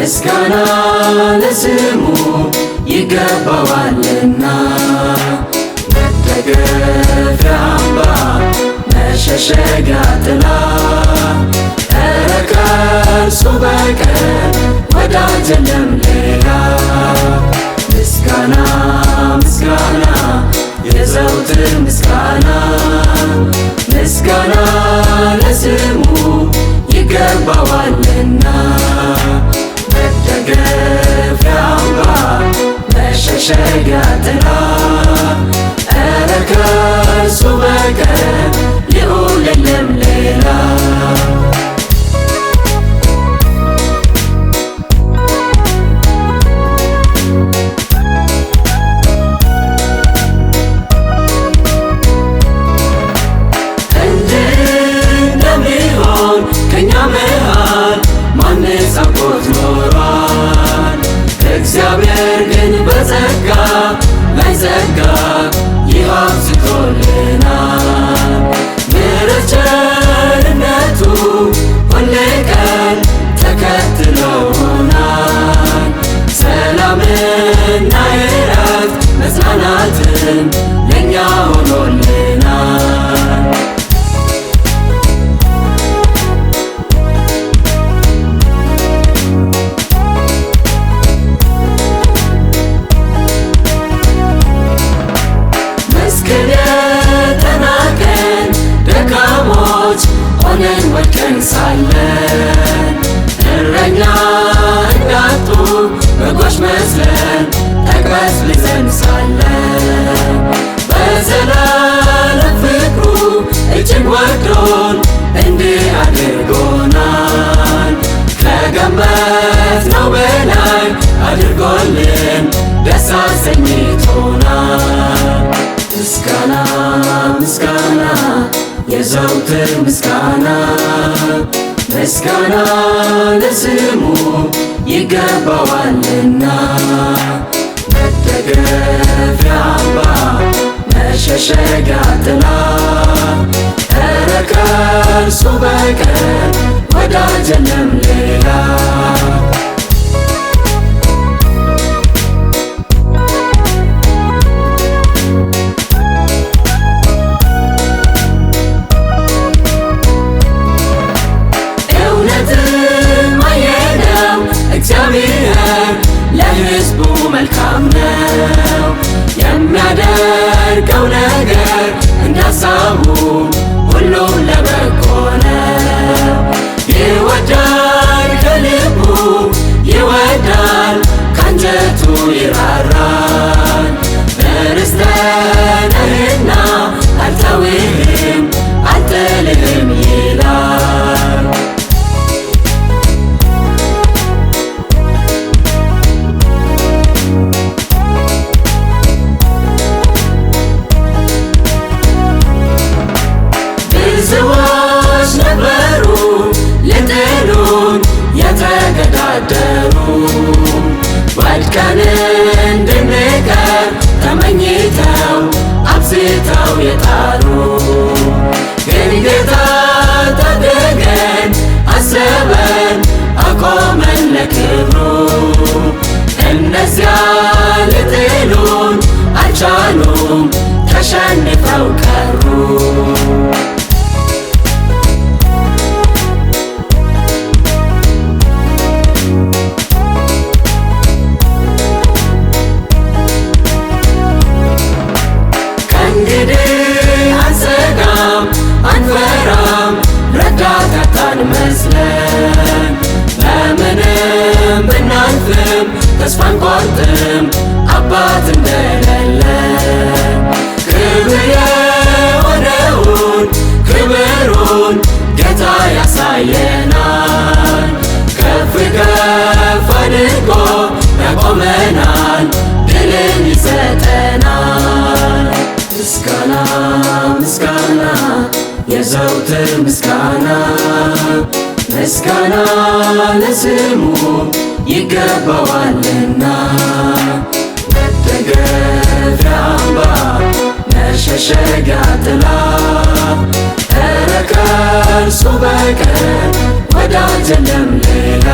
ምስጋና ለስሙ ይገባዋልና መደገፊያ አምባ መሸሸጊያ ጥላ ኧረ ከእርሱ በቀር ወዳጅ የለም ሌላ። ምስጋና ምስጋና የዘውትር ምስጋና ምስጋና ለስሙ ይገባዋልና መደገፊያ አምባ መሸሸጊያ ጥላ ኧረ ከእርሱ በቀር ልዑል የለም ሌላ። ከእኛ መሃል ማንስ አውቆት ኖሯል? እግዚአብሔር ግን በጸጋ ላይ ጸጋ ይህ አብዝቶልናል። ምሕረት ቸርነቱ ሁሌ ቀን ተከትለውናል። ሰላምና እረፍት መጽናናትን ለእኛ ሆኖልናል። ሆነን ወድቀን ሳለን እረኛ እንዳጡ በጎች መስለን ተቅበዝብዘን ሳለን በዘላለም ፍቅሩ እጅግ ወዶን እንዲህ አድርጎናል። ከገመትነው በላይ አድርጎልን ደስ አሰኝቶናል። ምስጋና ምስጋና የዘውትር ምስጋና ምስጋና ለስሙ ይገባዋልና መደገፊያ አምባ መሸሸጊያ ጥላ ኧረ ከእርሱ በቀር ወዳጅ የለም ሌላ። እግዚአብሔር ለሕዝቡ መልካም ነው። የሚያደርገው ነገር እንዳሳቡ ሁሉም ለበጎ ነው። ይወዳል ከልቡ ይወዳል ካንጀቱ ይራራል። ርስቴ ነህና አልተውህም አልጥልህም ይላል። ብዙዎች ነበሩ ሊጥሉን የተገዳደሩ ወድቀን እንድንቀር ተመኝተው አብዝተው የጣሩ ግን ጌታ ታደገን አሰበን አቆመን ለክብሩ። እነዚያ ሊጥሉን አልቻሉም ተሸንፈው ቀሩ። አንፈራም ረዳት አጣን መስለን ለምንም ብናልፍም ተስፋ አንቆርጥም አባት እንደሌለን። ክብር የሆነውን ክብሩን ጌታ ያሳየናል። ከፍ ከፍ አድርጎ ያቆመናል፣ ድልን ይሰጠናል። ምስጋና ምስጋና የዘውትር ምስጋና ምስጋና ለስሙ ይገባዋልና መደገፊያ አምባ መሸሸጊያ ጥላ ኧረ ከእርሱ በቀር ወዳጅ የለም ሌላ።